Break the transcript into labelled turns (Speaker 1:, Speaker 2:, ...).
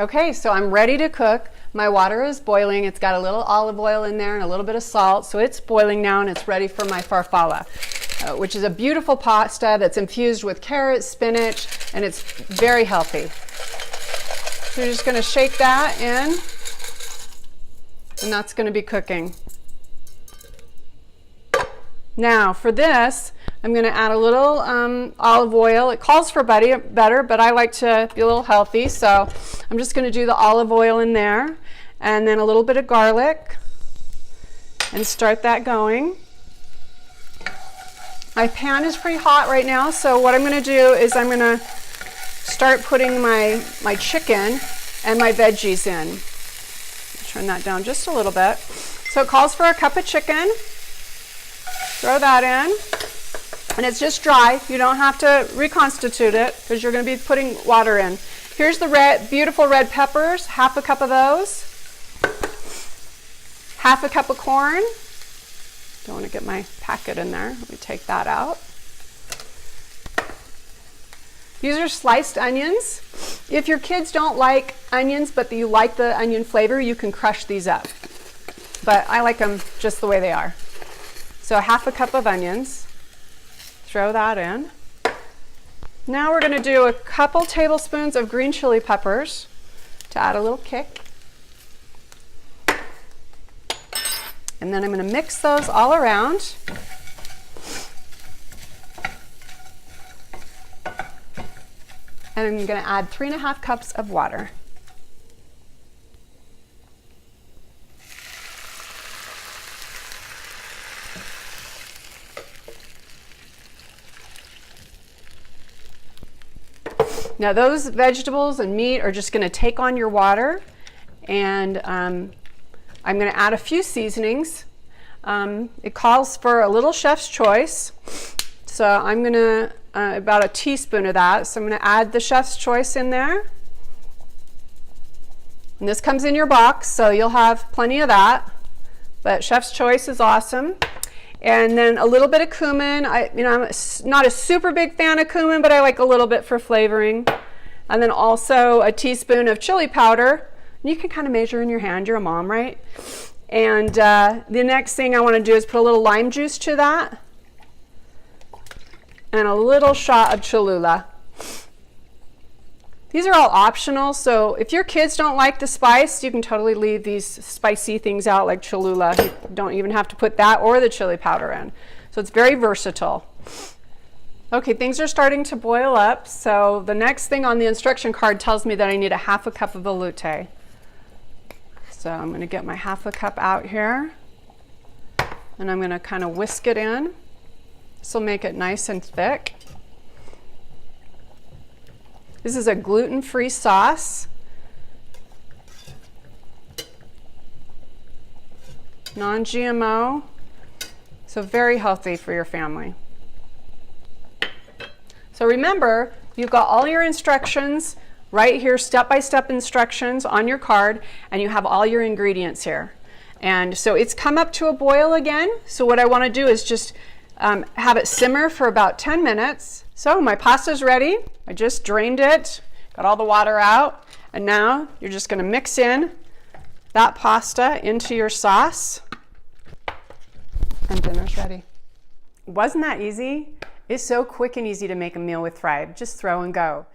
Speaker 1: Okay, so I'm ready to cook. My water is boiling. It's got a little olive oil in there and a little bit of salt. So it's boiling now and it's ready for my farfalle, which is a beautiful pasta that's infused with carrots, spinach, and it's very healthy. So you're just going to shake that in, and that's going to be cooking. Now for this, I'm going to add a little olive oil. It calls for better, but I like to be a little healthy, so I'm just going to do the olive oil in there, and then a little bit of garlic, and start that going. My pan is pretty hot right now, so what I'm going to do is I'm going to start putting my chicken and my veggies in. Turn that down just a little bit. So it calls for a cup of chicken. Throw that in, and it's just dry. You don't have to reconstitute it because you're going to be putting water in. Here's the beautiful red peppers, half a cup of those. Half a cup of corn. Don't want to get my packet in there. Let me take that out. These are sliced onions. If your kids don't like onions, but you like the onion flavor, you can crush these up. But I like them just the way they are. So half a cup of onions, throw that in. Now we're going to do a couple tablespoons of green chili peppers to add a little kick. And then I'm going to mix those all around. And I'm going to add 3½ cups of water. Now those vegetables and meat are just going to take on your water, and I'm going to add a few seasonings. It calls for a little chef's choice, so I'm going to about a teaspoon of that. So I'm going to add the chef's choice in there. And this comes in your box, so you'll have plenty of that, but chef's choice is awesome. And then a little bit of cumin. I'm not a super big fan of cumin, but I like a little bit for flavoring. And then also a teaspoon of chili powder. You can kind of measure in your hand. You're a mom, right? And the next thing I want to do is put a little lime juice to that. And a little shot of Cholula. These are all optional, so if your kids don't like the spice, you can totally leave these spicy things out like Cholula. You don't even have to put that or the chili powder in. So it's very versatile. Okay, things are starting to boil up, so the next thing on the instruction card tells me that I need a ½ cup of velouté. So I'm going to get my ½ cup out here, and I'm going to kind of whisk it in. This will make it nice and thick. This is a gluten-free sauce. Non-GMO, so very healthy for your family. So remember, you've got all your instructions right here, step-by-step instructions on your card, and you have all your ingredients here. And so it's come up to a boil again, so what I want to do is just have it simmer for about 10 minutes. So my pasta's ready. I just drained it, got all the water out, and now you're just going to mix in that pasta into your sauce, and dinner's ready. Wasn't that easy? It's so quick and easy to make a meal with Thrive. Just throw and go.